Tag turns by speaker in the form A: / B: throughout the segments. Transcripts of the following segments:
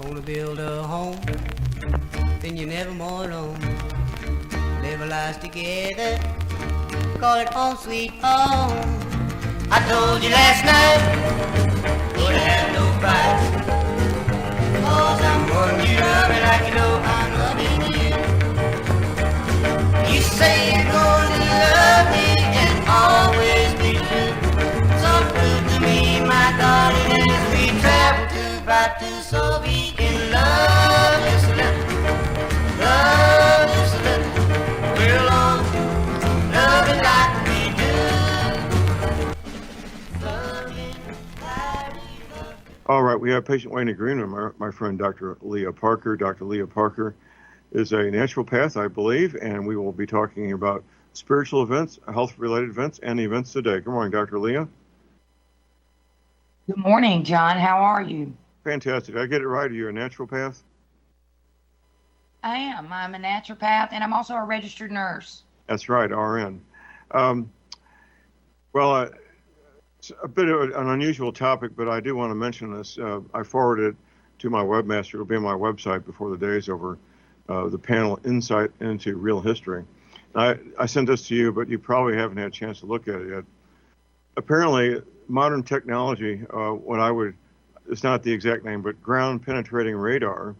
A: Gonna build a home, then you're never more alone. Live our lives together, call it home sweet home. I told you last night, gonna have no fight. Cause I'm gonna you love me like you know I'm loving you. You say you're gonna love me and always be true. So prove to me, my darling, as we travel to fight to so we can love just a little, love just a little. We're alone, loving like we do. Loving like we love.
B: All right, we have patient waiting agreement. My friend Dr. Leah Parker. Dr. Leah Parker is a naturopath, I believe, and we will be talking about spiritual events, health-related events, and events today. Good morning, Dr. Leah.
C: Good morning, John. How are you?
B: Fantastic. Did I get it right? Are you a naturopath?
C: I am. I'm a naturopath, and I'm also a registered nurse.
B: That's right, RN. It's a bit of an unusual topic, but I do want to mention this. I forwarded it to my webmaster. It'll be on my website before the day is over, the panel Insight into Real History. I sent this to you, but you probably haven't had a chance to look at it yet. Apparently, modern technology, it's not the exact name, but ground-penetrating radar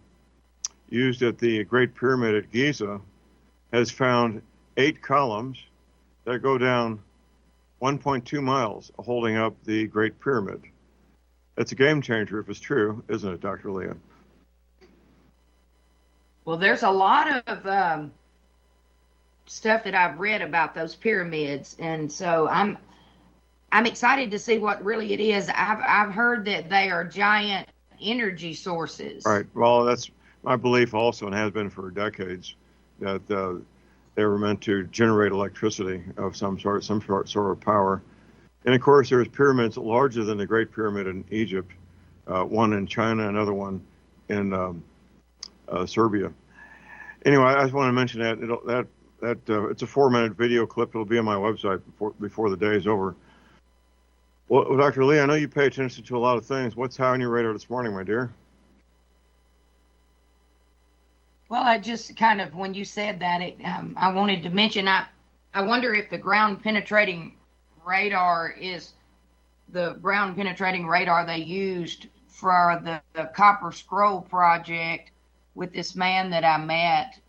B: used at the Great Pyramid at Giza has found 8 columns that go down 1.2 miles holding up the Great Pyramid. That's a game changer if it's true, isn't it, Dr. Leah?
C: Well, there's a lot of stuff that I've read about those pyramids, and so I'm excited to see what really it is. I've heard that they are giant energy sources.
B: Right. Well, that's my belief also, and has been for decades, that they were meant to generate electricity of some sort of power. And of course, there's pyramids larger than the Great Pyramid in Egypt, one in China, another one in Serbia. Anyway, I just want to mention that it's a 4-minute video clip. It'll be on my website before the day is over. Well, Dr. Lee, I know you pay attention to a lot of things. What's high on your radar this morning, my dear?
C: Well, I just kind of, when you said that, I wanted to mention, I wonder if the ground-penetrating radar is the ground-penetrating radar they used for the Copper Scroll project with this man that I met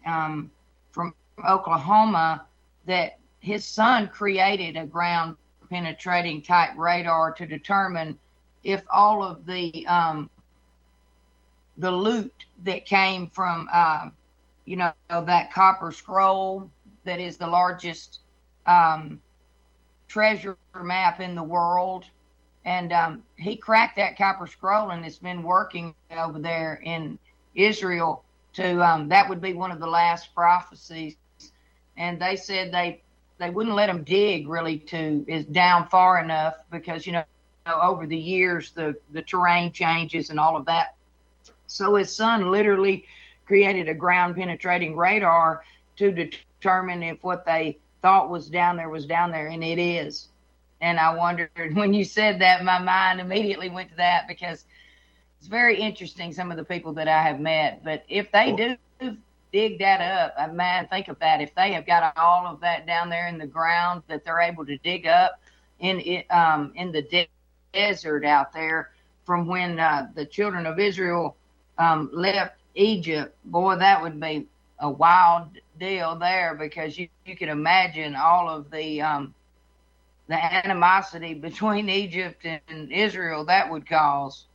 C: from Oklahoma, that his son created a ground-penetrating type radar to determine if all of the loot that came from, that Copper Scroll that is the largest treasure map in the world. And he cracked that Copper Scroll and has been working over there in Israel to, that would be one of the last prophecies. And they said they wouldn't let him dig really is down far enough because, over the years, the terrain changes and all of that. So his son literally created a ground-penetrating radar to determine if what they thought was down there, and it is. And I wondered, when you said that, my mind immediately went to that because it's very interesting, some of the people that I have met. But if they do dig that up, man, think of that. If they have got all of that down there in the ground that they're able to dig up in the desert out there from when the children of Israel left Egypt, boy, that would be a wild deal there, because you can imagine all of the animosity between Egypt and Israel that would cause.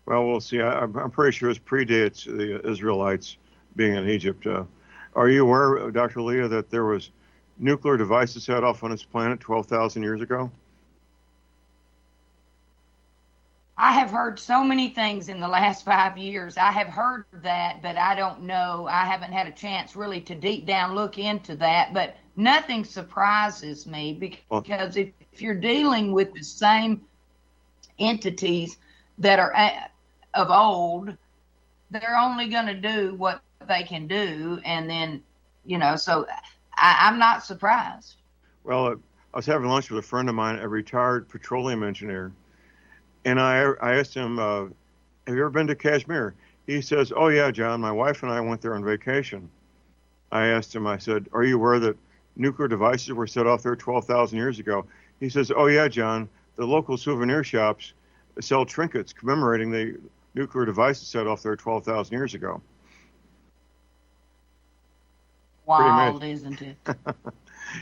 B: Well, we'll see. I'm pretty sure it predates the Israelites being in Egypt. Are you aware, Dr. Leah, that there was nuclear devices set off on this planet 12,000 years ago?
C: I have heard so many things in the last 5 years. I have heard that, but I don't know. I haven't had a chance really to deep down look into that. But nothing surprises me because if you're dealing with the same entities that are of old, they're only going to do what they can do. And then, so I'm not surprised.
B: Well, I was having lunch with a friend of mine, a retired petroleum engineer. And I asked him, have you ever been to Kashmir? He says, "Oh yeah, John, my wife and I went there on vacation." I asked him, I said, "Are you aware that nuclear devices were set off there 12,000 years ago?" He says, "Oh yeah, John, the local souvenir shops sell trinkets commemorating the nuclear devices set off there 12,000 years ago."
C: Wild, isn't it?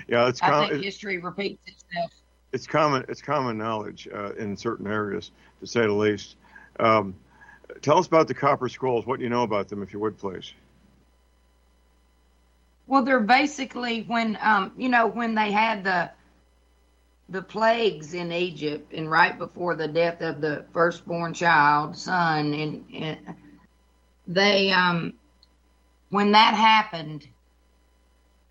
B: Yeah,
C: I think history repeats itself.
B: It's common knowledge in certain areas, to say the least. Tell us about the copper scrolls. What do you know about them, if you would, please?
C: Well, they're basically when when they had the plagues in Egypt, and right before the death of the firstborn child, son, and they when that happened,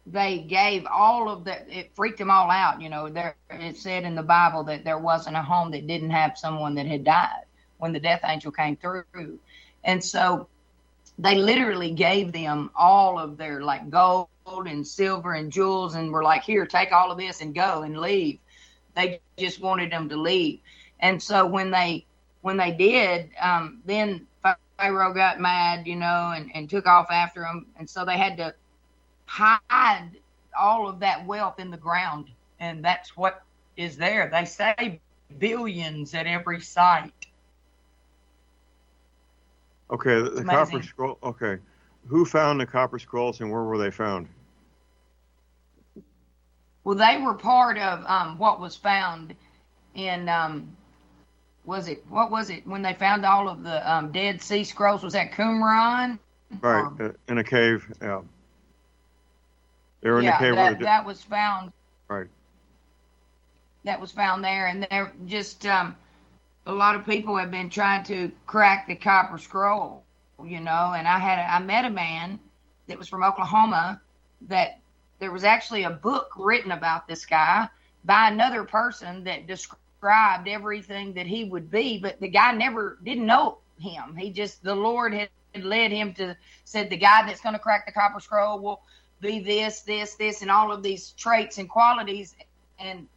C: they gave all of that. It freaked them all out. It said in the Bible that there wasn't a home that didn't have someone that had died when the death angel came through. And so they literally gave them all of their like gold and silver and jewels, and were like, "Here, take all of this and go and leave." They just wanted them to leave. And so when they did, then Pharaoh got mad, and took off after them. And so they had to hide all of that wealth in the ground. And that's what is there. They say billions at every site.
B: Okay, the copper scroll. Okay, who found the copper scrolls and where were they found?
C: Well, they were part of what was found in what was it when they found all of the Dead Sea Scrolls? Was that Qumran?
B: Right, in a cave. Yeah, they were in a cave.
C: That was found.
B: Right.
C: That was found there, and they're just. A lot of people have been trying to crack the copper scroll, and I met a man that was from Oklahoma that there was actually a book written about this guy by another person that described everything that he would be, but the guy didn't know him. The Lord had led him said the guy that's going to crack the copper scroll will be this, this, this, and all of these traits and qualities. And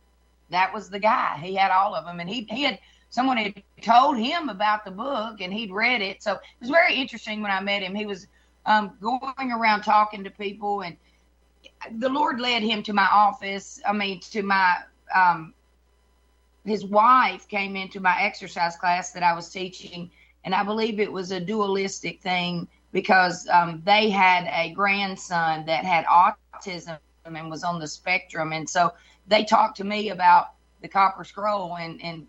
C: that was the guy. He had all of them, and someone had told him about the book, and he'd read it. So it was very interesting when I met him. He was going around talking to people, and the Lord led him to my office. His wife came into my exercise class that I was teaching, and I believe it was a dualistic thing because they had a grandson that had autism and was on the spectrum. And so they talked to me about the copper scroll and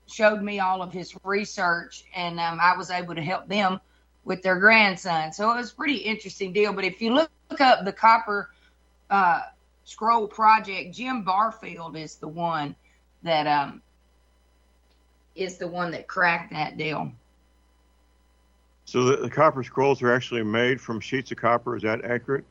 C: showed me all of his research, and I was able to help them with their grandson. So it was a pretty interesting deal. But if you look up the Copper Scroll Project, Jim Barfield is the one that cracked that deal.
B: So the copper scrolls are actually made from sheets of copper. Is that accurate?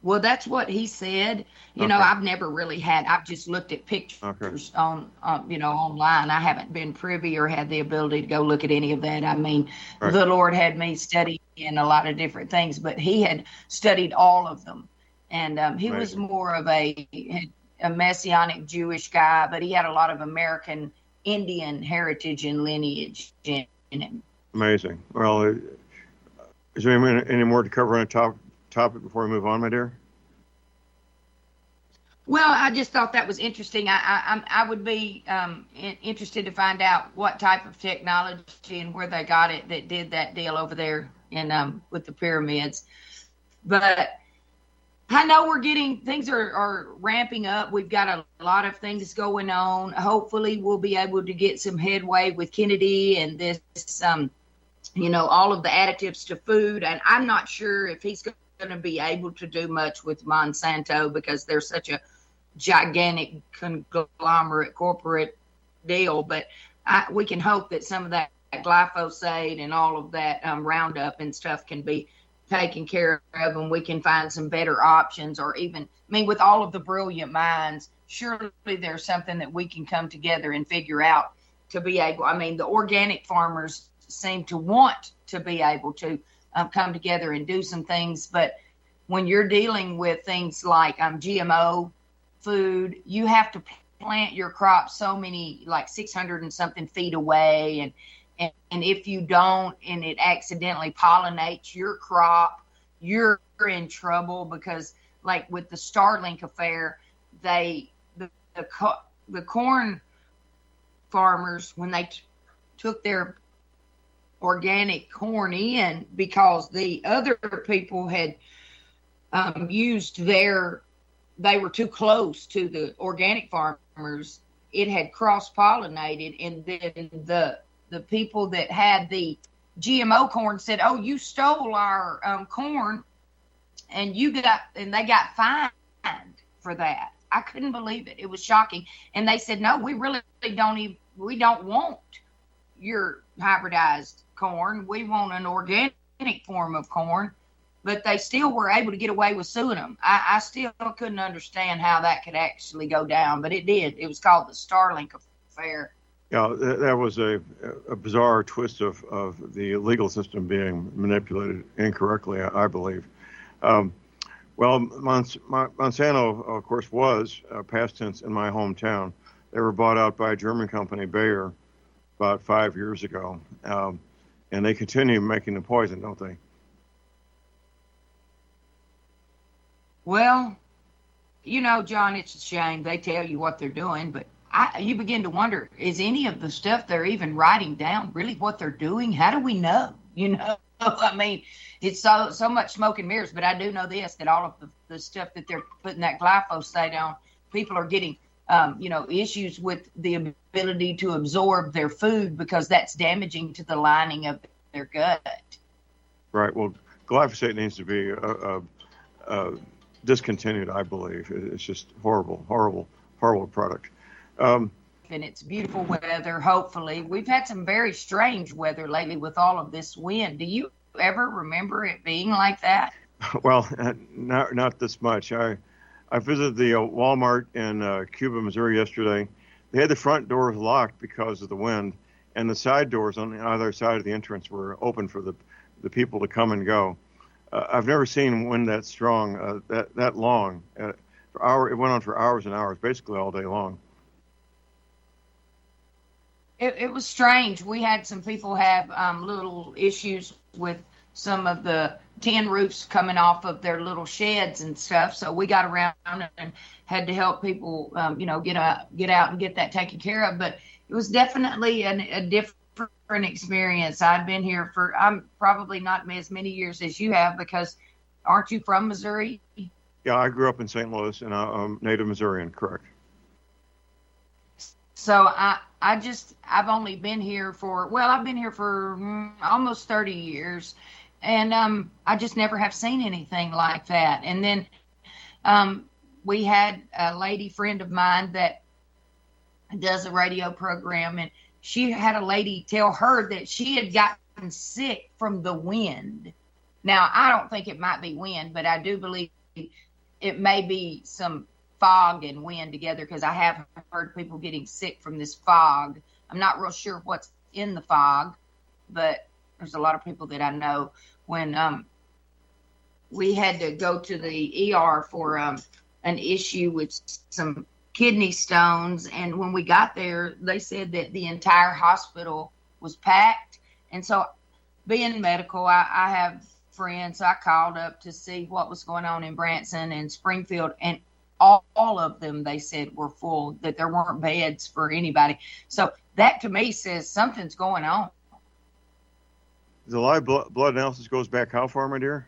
C: Well, that's what he said. I've never really I've just looked at pictures on online. I haven't been privy or had the ability to go look at any of that. I mean, right. The Lord had me study in a lot of different things, but he had studied all of them. And he was more of a Messianic Jewish guy, but he had a lot of American Indian heritage and lineage in him.
B: Amazing. Well, is there any more to cover on a topic before we move on, my dear?
C: Well, I just thought that was interesting. I would be interested to find out what type of technology and where they got it that did that deal over there in with the pyramids. But I know things are ramping up. We've got a lot of things going on. Hopefully we'll be able to get some headway with Kennedy and this, all of the additives to food. And I'm not sure if he's going to be able to do much with Monsanto because they're such a gigantic conglomerate corporate deal. But we can hope that some of that glyphosate and all of that Roundup and stuff can be taken care of, and we can find some better options, or even, with all of the brilliant minds, surely there's something that we can come together and figure out to be able, the organic farmers seem to want to be able to come together and do some things. But when you're dealing with things like GMO food, you have to plant your crops so many, like 600 and something feet away. And if you don't, and it accidentally pollinates your crop, you're in trouble, because like with the Starlink affair, the corn farmers, when they took their organic corn in, because the other people had used they were too close to the organic farmers, it had cross-pollinated, and then the people that had the GMO corn said, "Oh, you stole our corn," and they got fined for that. I couldn't believe it. It was shocking. And they said, "No, we really don't want your hybridized corn. We want an organic form of corn." But they still were able to get away with suing them. I still couldn't understand how that could actually go down, but it did. It was called the Starlink affair.
B: Yeah, that was a bizarre twist of the legal system being manipulated incorrectly, I believe. Well, Monsanto, of course, was past tense in my hometown. They were bought out by a German company, Bayer, about 5 years ago. And they continue making the poison, don't they?
C: Well, John, it's a shame. They tell you what they're doing, but you begin to wonder, is any of the stuff they're even writing down really what they're doing? How do we know? I mean, it's so much smoke and mirrors, but I do know this, that all of the stuff that they're putting that glyphosate on, people are getting, issues with the ability to absorb their food, because that's damaging to the lining of their gut. Right.
B: Well, glyphosate needs to be discontinued, I believe. It's just horrible product.
C: And it's beautiful weather, hopefully. We've had some very strange weather lately with all of this wind. Do you ever remember it being like that?
B: Well, not this much. I visited the Walmart in Cuba, Missouri yesterday. They had the front doors locked because of the wind, and the side doors on the other side of the entrance were open for the people to come and go. I've never seen wind that strong, that long. It went on for hours and hours, basically all day long.
C: It was strange. We had some people have little issues with some of the tin roofs coming off of their little sheds and stuff. So we got around and had to help people, get out and get that taken care of. But it was definitely a different experience. I've been here I'm probably not as many years as you have, because aren't you from Missouri?
B: Yeah, I grew up in St. Louis, and I'm native Missourian, correct.
C: So I've only been here I've been here for almost 30 years, and I just never have seen anything like that. And then we had a lady friend of mine that does a radio program, and she had a lady tell her that she had gotten sick from the wind. Now, I don't think it might be wind, but I do believe it may be some fog and wind together, because I have heard people getting sick from this fog. I'm not real sure what's in the fog, but there's a lot of people that I know. When we had to go to the ER for an issue with some kidney stones, and when we got there, they said that the entire hospital was packed. And so, being medical, I have friends. I called up to see what was going on in Branson and Springfield, and all of them, they said, were full, that there weren't beds for anybody. So that to me says something's going on.
B: The live blood analysis goes back how far, my dear?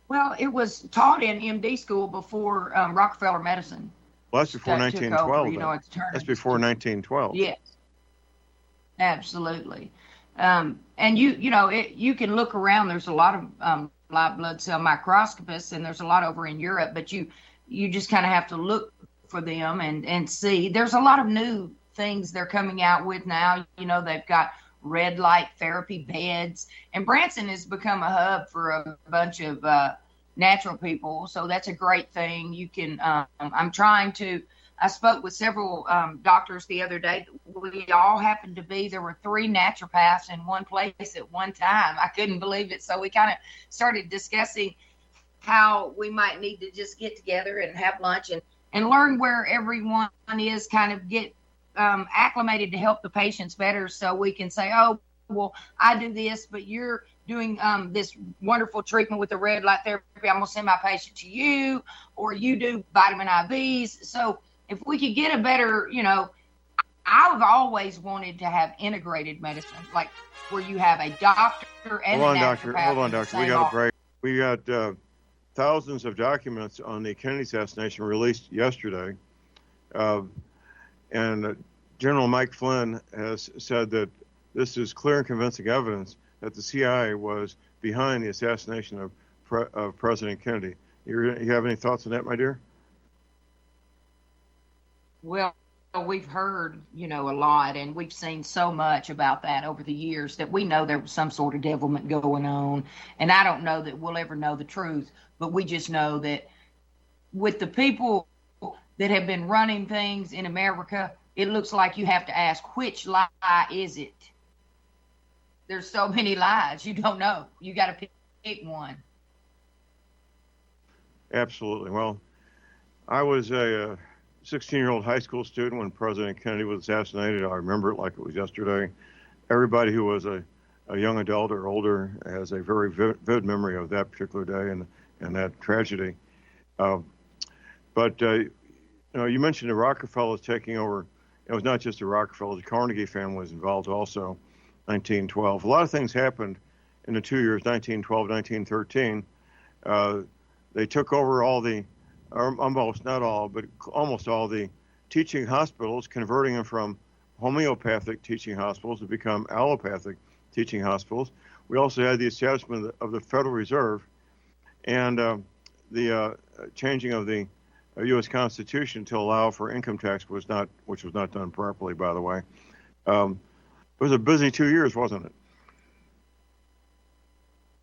C: Well, it was taught in MD school before Rockefeller Medicine.
B: Well, that's before 1912.
C: Over,
B: that's before 1912.
C: Yes, absolutely. And you can look around. There's a lot of live blood cell microscopists, and there's a lot over in Europe, but you just kind of have to look for them and see. There's a lot of new things they're coming out with now. They've got red light therapy beds, and Branson has become a hub for a bunch of natural people, so that's a great thing. You can I spoke with several doctors the other day. We all happened to be, there were 3 naturopaths in one place at one time. I couldn't believe it. So we kind of started discussing how we might need to just get together and have lunch and learn where everyone is, kind of get acclimated to help the patients better, so we can say, oh, well, I do this, but you're doing this wonderful treatment with the red light therapy. I'm going to send my patient to you, or you do vitamin IVs. So if we could get a better, I've always wanted to have integrated medicine, like where you have a doctor and
B: Hold
C: a
B: on, doctor.
C: naturopath.
B: Hold on,
C: in the
B: doctor. We
C: same
B: got a
C: office.
B: break. We got thousands of documents on the Kennedy assassination released yesterday. And General Mike Flynn has said that this is clear and convincing evidence that the CIA was behind the assassination of President Kennedy. You have any thoughts on that, my dear?
C: Well, we've heard, a lot, and we've seen so much about that over the years that we know there was some sort of devilment going on. And I don't know that we'll ever know the truth, but we just know that with the people that have been running things in America, it looks like you have to ask, which lie is it? There's so many lies, you don't know. You got to pick one.
B: Absolutely. Well, I was a 16-year-old high school student when President Kennedy was assassinated. I remember it like it was yesterday. Everybody who was a young adult or older has a very vivid memory of that particular day and that tragedy. But you mentioned the Rockefellers taking over. It was not just the Rockefellers. The Carnegie family was involved also. 1912. A lot of things happened in the 2 years, 1912, 1913. They took over all the, almost not all, but almost all the teaching hospitals, converting them from homeopathic teaching hospitals to become allopathic teaching hospitals. We also had the establishment of the Federal Reserve and the changing of the U.S. Constitution to allow for income tax, which was not done properly, by the way. It was a busy 2 years, wasn't it?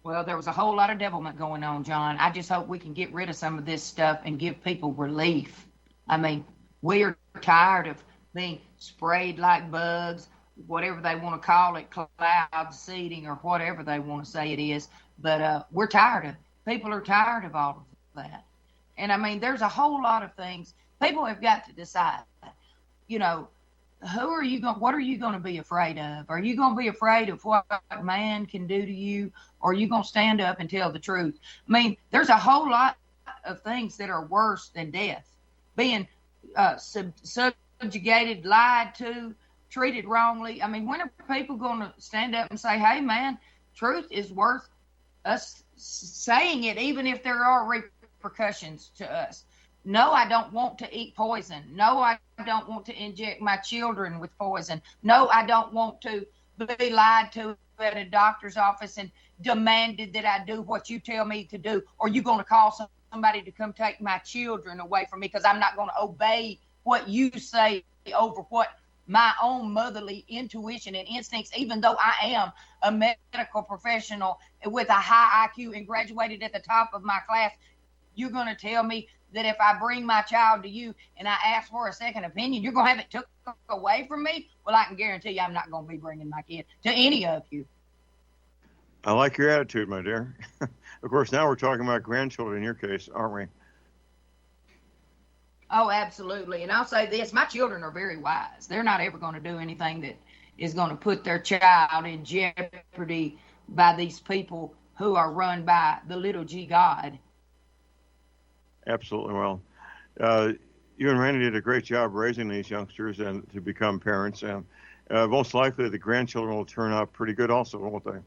C: Well, there was a whole lot of devilment going on, John. I just hope we can get rid of some of this stuff and give people relief. I mean, we are tired of being sprayed like bugs, whatever they want to call it, cloud seeding or whatever they want to say it is. But we're tired of it. People are tired of all of that. And, I mean, there's a whole lot of things. People have got to decide, what are you going to be afraid of? Are you going to be afraid of what man can do to you? Or are you going to stand up and tell the truth? I mean, there's a whole lot of things that are worse than death. Being subjugated, lied to, treated wrongly. I mean, when are people going to stand up and say, hey, man, truth is worth us saying it, even if there are repercussions to us? No, I don't want to eat poison. No, I don't want to inject my children with poison. No, I don't want to be lied to at a doctor's office and demanded that I do what you tell me to do. Or you going to call somebody to come take my children away from me because I'm not going to obey what you say over what my own motherly intuition and instincts, even though I am a medical professional with a high IQ and graduated at the top of my class. You're going to tell me that if I bring my child to you and I ask for a second opinion, you're going to have it took away from me? Well, I can guarantee you I'm not going to be bringing my kid to any of you.
B: I like your attitude, my dear. Of course, now we're talking about grandchildren in your case, aren't we?
C: Oh, absolutely. And I'll say this, my children are very wise. They're not ever going to do anything that is going to put their child in jeopardy by these people who are run by the little G God.
B: Absolutely. Well, you and Randy did a great job raising these youngsters and to become parents. And most likely the grandchildren will turn out pretty good also, won't they?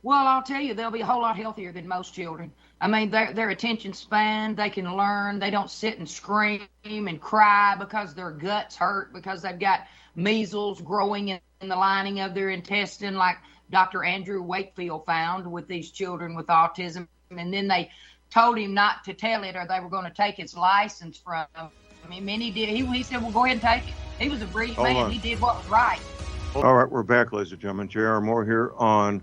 C: Well, I'll tell you, they'll be a whole lot healthier than most children. I mean, their attention span, they can learn. They don't sit and scream and cry because their guts hurt, because they've got measles growing in the lining of their intestine, like Dr. Andrew Wakefield found with these children with autism. And then they told him not to tell it or they were going to take his license from him. I mean, he did. He said, well, go ahead and take it. He was a brilliant man. He did what was right.
B: All right, we're back, ladies and gentlemen. J.R. Moore here on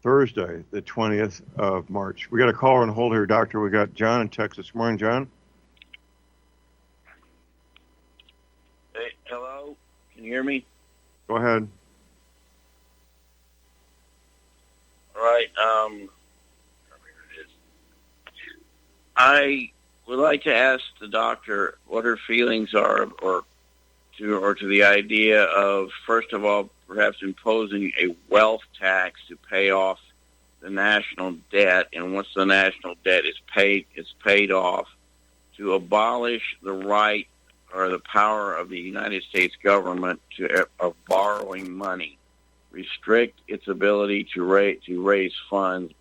B: Thursday, the 20th of March. We got a caller on hold here, Doctor. We got John in Texas. Good morning, John.
D: Hey, hello? Can you hear me?
B: Go ahead.
D: All right. I would like to ask the doctor what her feelings are, or to the idea of, first of all, perhaps imposing a wealth tax to pay off the national debt, and once the national debt is paid off, to abolish the right or the power of the United States government of borrowing money, restrict its ability to raise funds,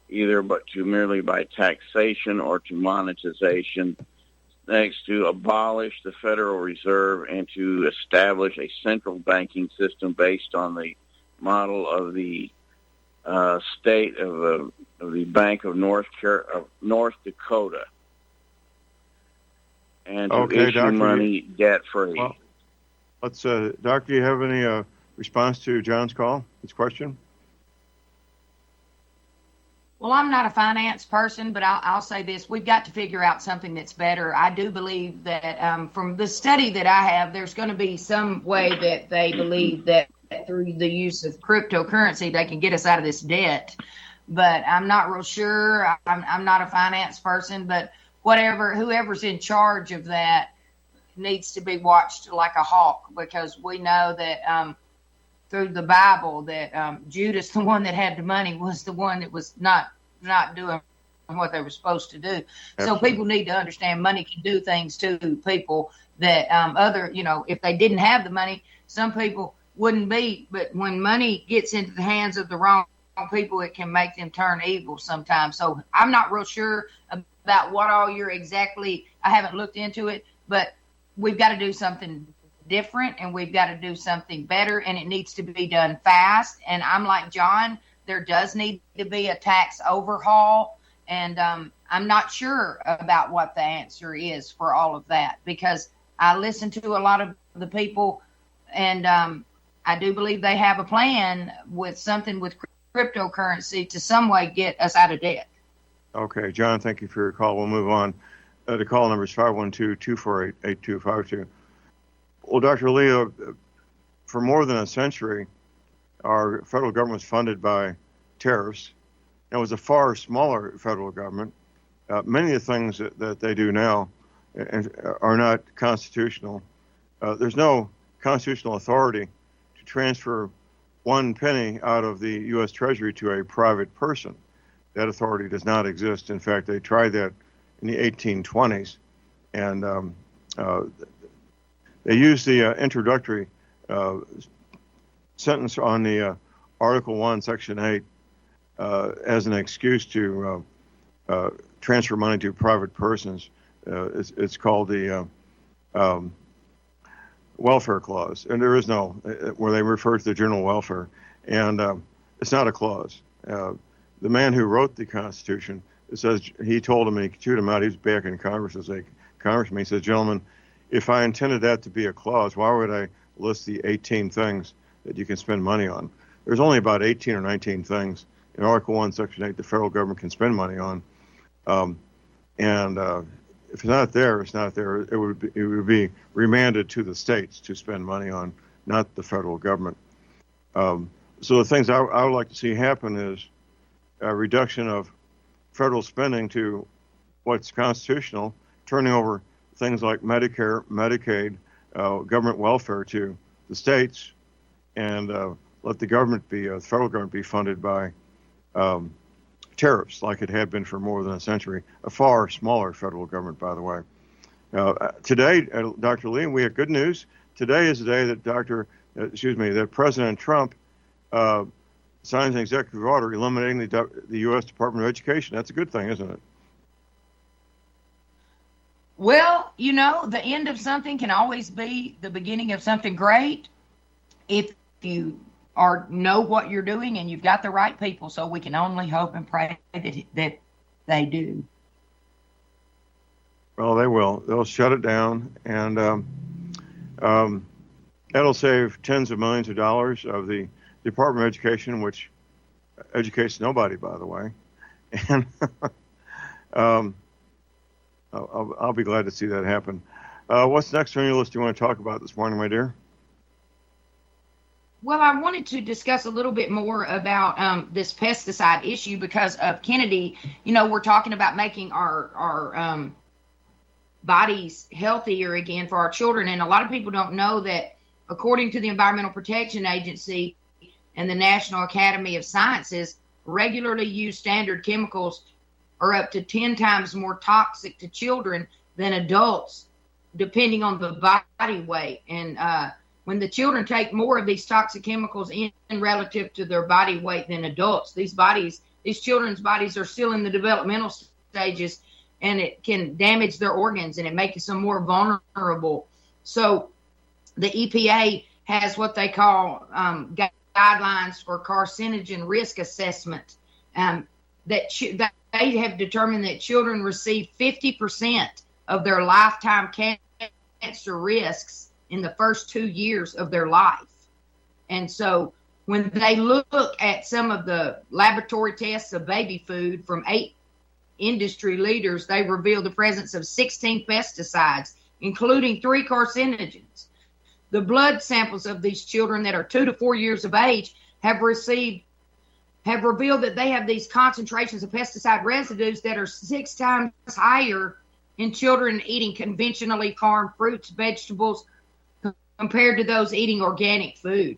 D: either but to merely by taxation or to monetization. Next, to abolish the Federal Reserve and to establish a central banking system based on the model of the state of the Bank of North Dakota, and to issue
B: Doctor,
D: money debt free.
B: Well, let's, Doctor, do you have any response to John's call? His question.
C: Well, I'm not a finance person, but I'll say this. We've got to figure out something that's better. I do believe that from the study that I have, there's going to be some way that they believe that through the use of cryptocurrency, they can get us out of this debt. But I'm not real sure. I'm not a finance person, but whoever's in charge of that needs to be watched like a hawk, because we know that through the Bible that Judas, the one that had the money, was the one that was not doing what they were supposed to do. Absolutely. So people need to understand money can do things to people that if they didn't have the money, some people wouldn't be. But when money gets into the hands of the wrong people, it can make them turn evil sometimes. So I'm not real sure about what all you're exactly. I haven't looked into it, but we've got to do something different, and we've got to do something better, and it needs to be done fast. And I'm like John, there does need to be a tax overhaul, and I'm not sure about what the answer is for all of that, because I listen to a lot of the people, and I do believe they have a plan with something with cryptocurrency to some way get us out of debt.
B: Okay, John, thank you for your call. We'll move on. The call number is 512-248-8252. Well, Dr. Leah, for more than a century, our federal government was funded by tariffs. It was a far smaller federal government. Many of the things that they do now are not constitutional. There's no constitutional authority to transfer one penny out of the U.S. Treasury to a private person. That authority does not exist. In fact, they tried that in the 1820s, and they used the introductory sentence on the Article 1, Section 8 as an excuse to transfer money to private persons. It's called the welfare clause, and there is no, where they refer to the general welfare, and it's not a clause. The man who wrote the Constitution, it says, he told him, he chewed him out, he was back in Congress as a congressman, he says, gentlemen, if I intended that to be a clause, why would I list the 18 things that you can spend money on? There's only about 18 or 19 things in Article 1, Section 8 the federal government can spend money on. If it's not there, it's not there. It would be remanded to the states to spend money on, not the federal government. So the things I would like to see happen is a reduction of federal spending to what's constitutional, turning over things like Medicare, Medicaid, government welfare to the states, and let the government the federal government be funded by tariffs like it had been for more than a century. A far smaller federal government, by the way. Today, Dr. Lee, we have good news. Today is the day that that President Trump signs an executive order eliminating the U.S. Department of Education. That's a good thing, isn't it?
C: Well, the end of something can always be the beginning of something great if you know what you're doing and you've got the right people. So we can only hope and pray that they do.
B: Well, they will. They'll shut it down, and that'll save tens of millions of dollars of the Department of Education, which educates nobody, by the way. And I'll be glad to see that happen. What's next on your list you want to talk about this morning, my dear?
C: Well, I wanted to discuss a little bit more about this pesticide issue because of Kennedy. We're talking about making our bodies healthier again for our children. And a lot of people don't know that according to the Environmental Protection Agency and the National Academy of Sciences, regularly used standard chemicals are up to 10 times more toxic to children than adults, depending on the body weight. And when the children take more of these toxic chemicals in relative to their body weight than adults, these children's bodies are still in the developmental stages, and it can damage their organs and it makes them more vulnerable. So the EPA has what they call guidelines for carcinogen risk assessment, that they have determined that children receive 50% of their lifetime cancer risks in the first 2 years of their life. And so when they look at some of the laboratory tests of baby food from 8 industry leaders, they reveal the presence of 16 pesticides, including 3 carcinogens. The blood samples of these children that are 2 to 4 years of age have revealed that they have these concentrations of pesticide residues that are 6 times higher in children eating conventionally farmed fruits, vegetables, compared to those eating organic food.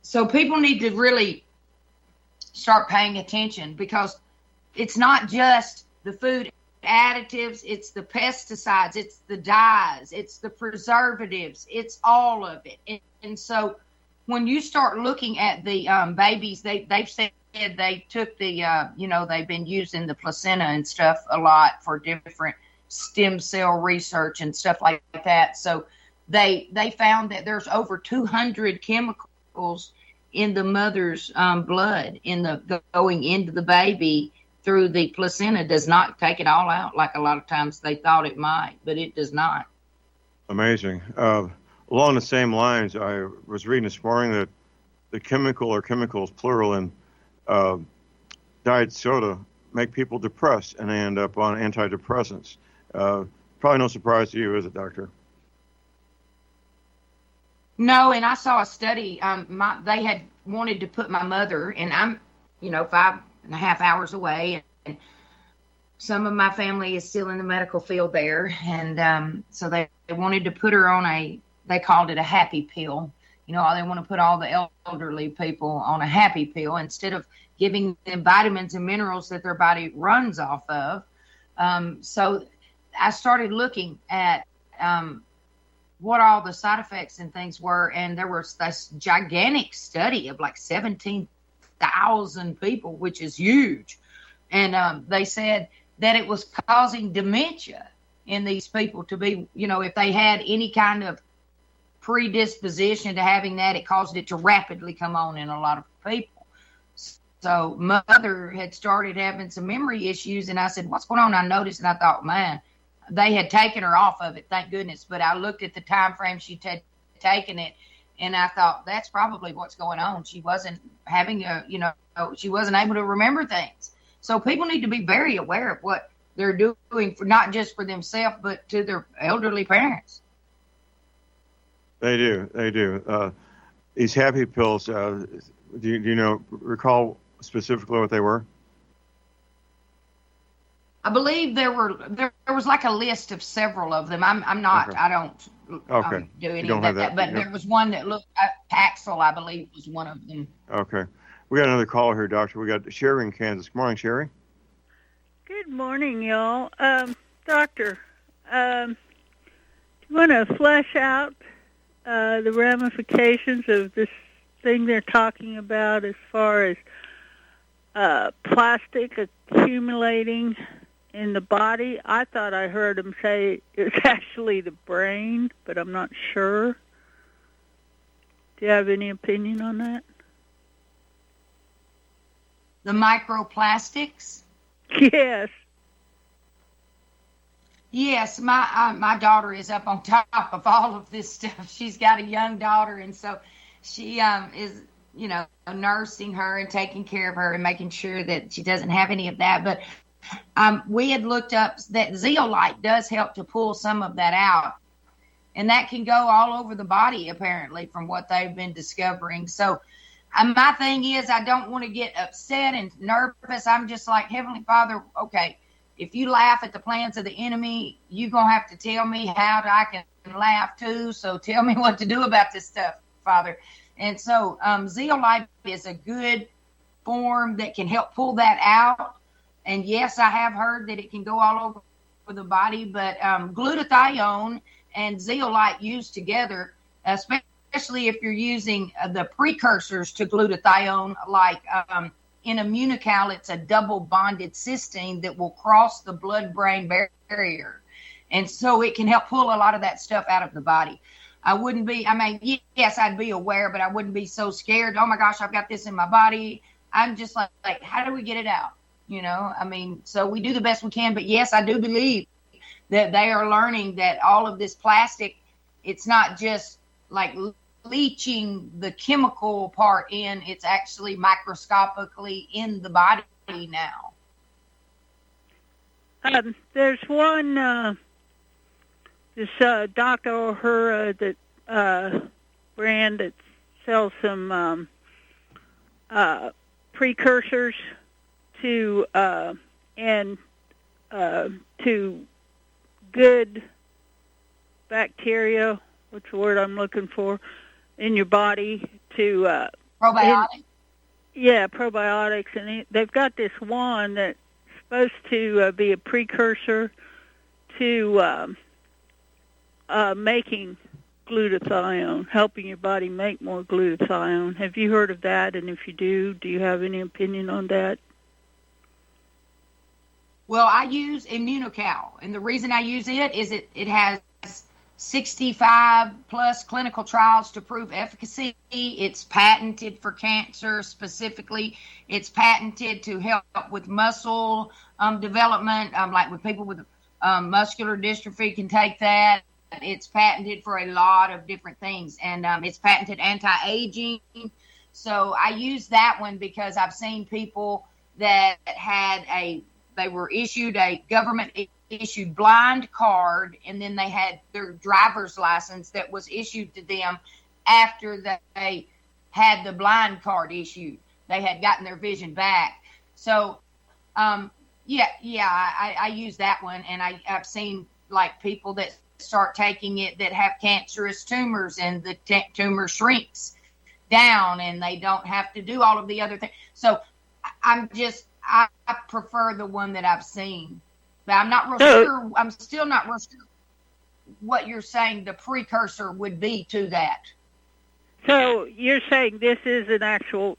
C: So people need to really start paying attention, because it's not just the food additives, it's the pesticides, it's the dyes, it's the preservatives, it's all of it. And so when you start looking at the babies, they've said they took the, they've been using the placenta and stuff a lot for different stem cell research and stuff like that. So they found that there's over 200 chemicals in the mother's blood, in the going into the baby through the placenta. Does not take it all out like a lot of times they thought it might, but it does not.
B: Amazing. Along the same lines, I was reading this morning that the chemical or chemicals, plural, in diet soda make people depressed, and they end up on antidepressants. Probably no surprise to you, is it, Doctor?
C: No, and I saw a study. They had wanted to put my mother, and I'm, 5.5 hours away, and some of my family is still in the medical field there, and so they wanted to put her on they called it a happy pill. They want to put all the elderly people on a happy pill instead of giving them vitamins and minerals that their body runs off of. So I started looking at what all the side effects and things were, and there was this gigantic study of like 17,000 people, which is huge. And they said that it was causing dementia in these people to be, if they had any kind of predisposition to having that, it caused it to rapidly come on in a lot of people. So mother had started having some memory issues, and I said, what's going on? I noticed, and I thought, man, they had taken her off of it, thank goodness. But I looked at the time frame she'd taken it, and I thought, that's probably what's going on. She wasn't having she wasn't able to remember things. So people need to be very aware of what they're doing, for not just for themselves, but to their elderly parents.
B: They do. These happy pills, do you recall specifically what they were?
C: I believe there was like a list of several of them. I'm not, okay. I don't do any of that, but there was one that looked, Paxil, I believe, was one of them. Okay.
B: We got another caller here, Doctor. We got Sherry in Kansas. Good morning, Sherry.
E: Good morning, y'all. Doctor, do you want to flesh out the ramifications of this thing they're talking about as far as plastic accumulating in the body? I thought I heard him say it's actually the brain, but I'm not sure. Do you have any opinion on that?
C: The microplastics?
E: Yes.
C: Yes, my daughter is up on top of all of this stuff. She's got a young daughter, and so she is, nursing her and taking care of her and making sure that she doesn't have any of that. But we had looked up that zeolite does help to pull some of that out, and that can go all over the body, apparently, from what they've been discovering. So my thing is, I don't want to get upset and nervous. I'm just like, Heavenly Father, okay, if you laugh at the plans of the enemy, you're going to have to tell me how I can laugh too. So tell me what to do about this stuff, Father. And so zeolite is a good form that can help pull that out. And yes, I have heard that it can go all over the body, but glutathione and zeolite used together, especially if you're using the precursors to glutathione, like in Immunical, it's a double bonded cysteine that will cross the blood-brain barrier. And so it can help pull a lot of that stuff out of the body. Yes, I'd be aware, but I wouldn't be so scared. Oh my gosh, I've got this in my body. I'm just like, how do we get it out? So we do the best we can. But yes, I do believe that they are learning that all of this plastic, it's not just like leaching the chemical part in, it's actually microscopically in the body now.
E: There's one, this Dr. O'Hara that brand that sells some precursors to to good bacteria. What's the word I'm looking for? In your body to
C: probiotics.
E: Probiotics, and they've got this one that's supposed to be a precursor to making glutathione, helping your body make more glutathione. Have you heard of that? And if you do you have any opinion on that?
C: Well, I use Immunical, and the reason I use it is it has 65 plus clinical trials to prove efficacy. It's patented for cancer specifically. It's patented to help with muscle development, like with people with muscular dystrophy can take that. It's patented for a lot of different things, and it's patented anti-aging. So I use that one because I've seen people that they were issued a government issued blind card, and then they had their driver's license that was issued to them after they had the blind card issued. They had gotten their vision back. So, I use that one, and I've seen like people that start taking it that have cancerous tumors, and the tumor shrinks down, and they don't have to do all of the other things. So I prefer the one that I've seen. But I'm not real sure. I'm still not real sure what you're saying the precursor would be to that.
E: So you're saying this Immunical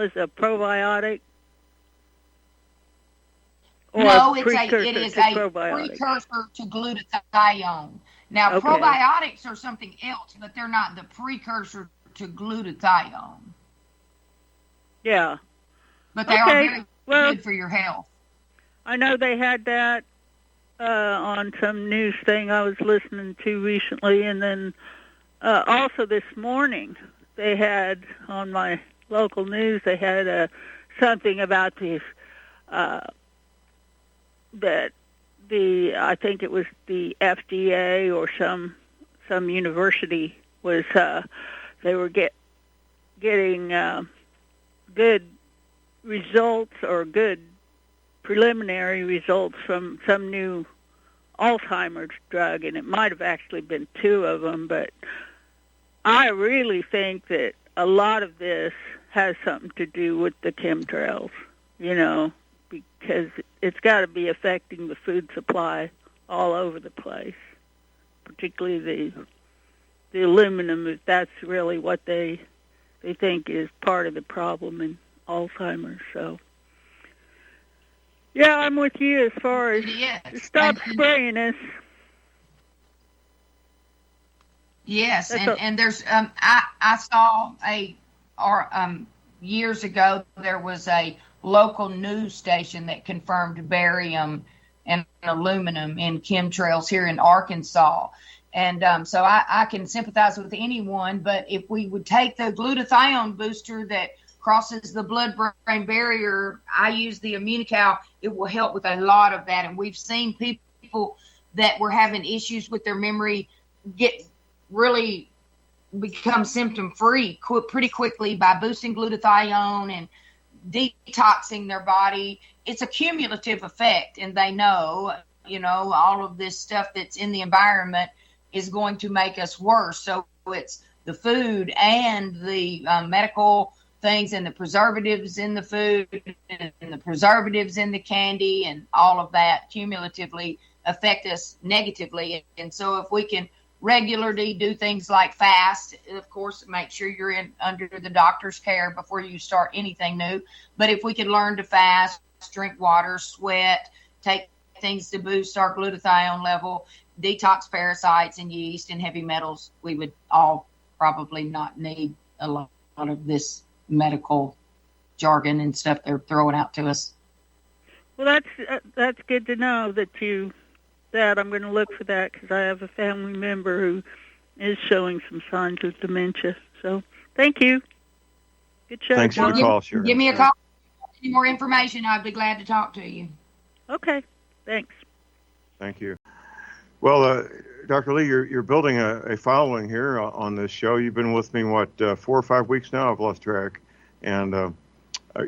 E: is a probiotic?
C: No, it is a precursor to glutathione. Now, probiotics are something else, but they're not the precursor to glutathione.
E: Yeah.
C: But they are very good for your health.
E: I know they had that on some news thing I was listening to recently, and then also this morning they had on my local news, they had something about this that I think it was the FDA or some university was they were getting good results or good preliminary results from some new Alzheimer's drug, and it might have actually been 2 of them, but I really think that a lot of this has something to do with the chemtrails, because it's got to be affecting the food supply all over the place, particularly the aluminum, if that's really what they think is part of the problem in Alzheimer's. So, yeah, I'm with you as far as stop spraying us.
C: Yes, and there's I saw years ago there was a local news station that confirmed barium and aluminum in chemtrails here in Arkansas. And so I can sympathize with anyone, but if we would take the glutathione booster that crosses the blood-brain barrier, I use the Immunical, it will help with a lot of that. And we've seen people that were having issues with their memory become symptom-free pretty quickly by boosting glutathione and detoxing their body. It's a cumulative effect, and they know, all of this stuff that's in the environment is going to make us worse. So it's the food and the medical things and the preservatives in the food and the preservatives in the candy and all of that cumulatively affect us negatively. And so if we can regularly do things like fast, of course, make sure you're under the doctor's care before you start anything new. But if we can learn to fast, drink water, sweat, take things to boost our glutathione level, detox parasites and yeast and heavy metals, we would all probably not need a lot of this medical jargon and stuff they're throwing out to us.
E: Well, that's good to know that I'm going to look for that, because I have a family member who is showing some signs of dementia. So thank you. Good show.
B: Thanks for the call, Sharon.
C: Give me a call. Any more information, I'd be glad to talk to you.
E: Okay. Thanks.
B: Thank you. Well, Dr. Lee, you're building a following here on this show. You've been with me, 4 or 5 weeks now? I've lost track. And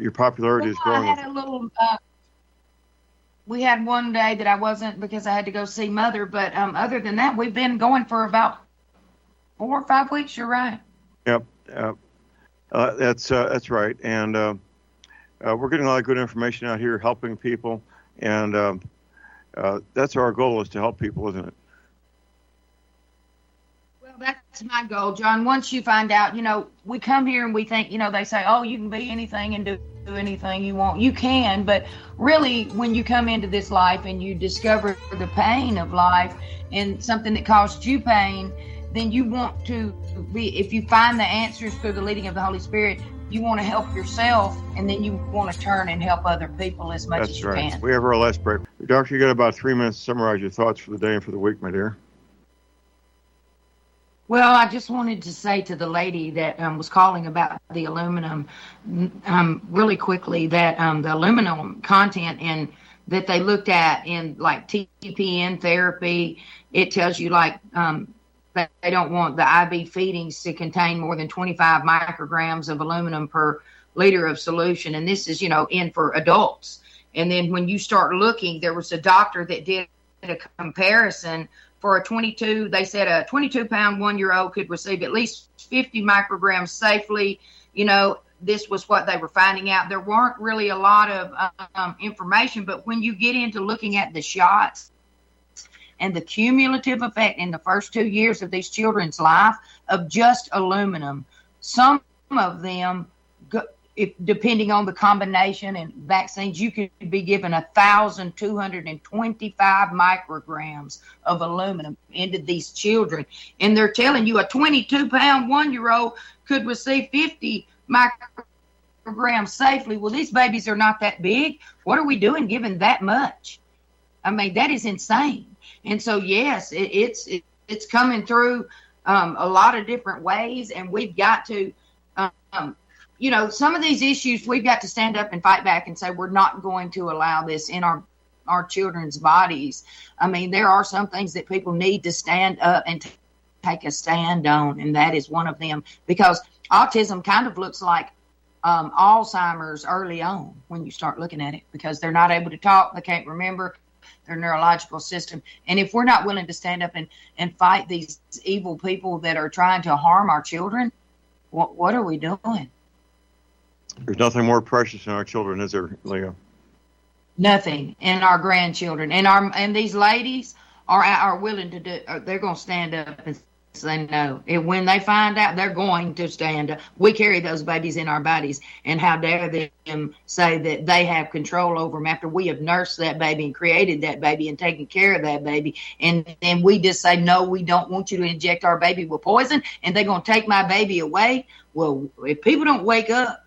B: your popularity is growing.
C: I had a little... we had one day that I wasn't because I had to go see Mother, but other than that, we've been going for about 4 or 5 weeks. You're right.
B: Yep. That's right. And we're getting a lot of good information out here, helping people. And that's our goal, is to help people, isn't it?
C: Well, that's my goal, John. Once you find out, we come here and we think, they say, oh, you can be anything and do anything you want. You can, but really, when you come into this life and you discover the pain of life and something that caused you pain, then you want to be, if you find the answers through the leading of the Holy Spirit, you want to help yourself, and then you want to turn and help other people as much as you can. That's right.
B: We have our last break. Doctor, you got about 3 minutes to summarize your thoughts for the day and for the week, my dear.
C: Well, I just wanted to say to the lady that was calling about the aluminum really quickly that the aluminum content in that they looked at in like TPN therapy, it tells you like they don't want the IV feedings to contain more than 25 micrograms of aluminum per liter of solution. And this is, in for adults. And then when you start looking, there was a doctor that did a comparison for they said a 22-pound 1-year-old could receive at least 50 micrograms safely. This was what they were finding out. There weren't really a lot of information, but when you get into looking at the shots and the cumulative effect in the first 2 years of these children's life of just aluminum, some of them, depending on the combination and vaccines, you could be given 1,225 micrograms of aluminum into these children. And they're telling you a 22-pound 1-year-old could receive 50 micrograms safely. Well, these babies are not that big. What are we doing giving that much? I mean, that is insane. And so, yes, it's coming through a lot of different ways, and we've got to some of these issues, we've got to stand up and fight back and say we're not going to allow this in our children's bodies. I mean, there are some things that people need to stand up and take a stand on, and that is one of them, because autism kind of looks like Alzheimer's early on when you start looking at it, because they're not able to talk, they can't remember their neurological system. And if we're not willing to stand up and fight these evil people that are trying to harm our children, what are we doing?
B: There's nothing more precious in our children, is there, Leah?
C: Nothing. And our grandchildren. And these ladies are willing to do, they're going to stand up and say no. And when they find out, they're going to stand up. We carry those babies in our bodies. And how dare them say that they have control over them after we have nursed that baby and created that baby and taken care of that baby. And then we just say, no, we don't want you to inject our baby with poison, and they're going to take my baby away. Well, if people don't wake up,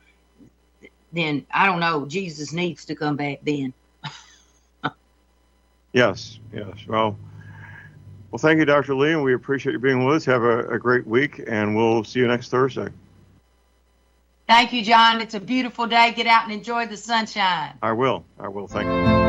C: then I don't know, Jesus needs to come back then.
B: Yes. Well, thank you, Dr. Lee, and we appreciate you being with us. Have a great week, and we'll see you next Thursday.
C: Thank you, John. It's a beautiful day. Get out and enjoy the sunshine.
B: I will. Thank you.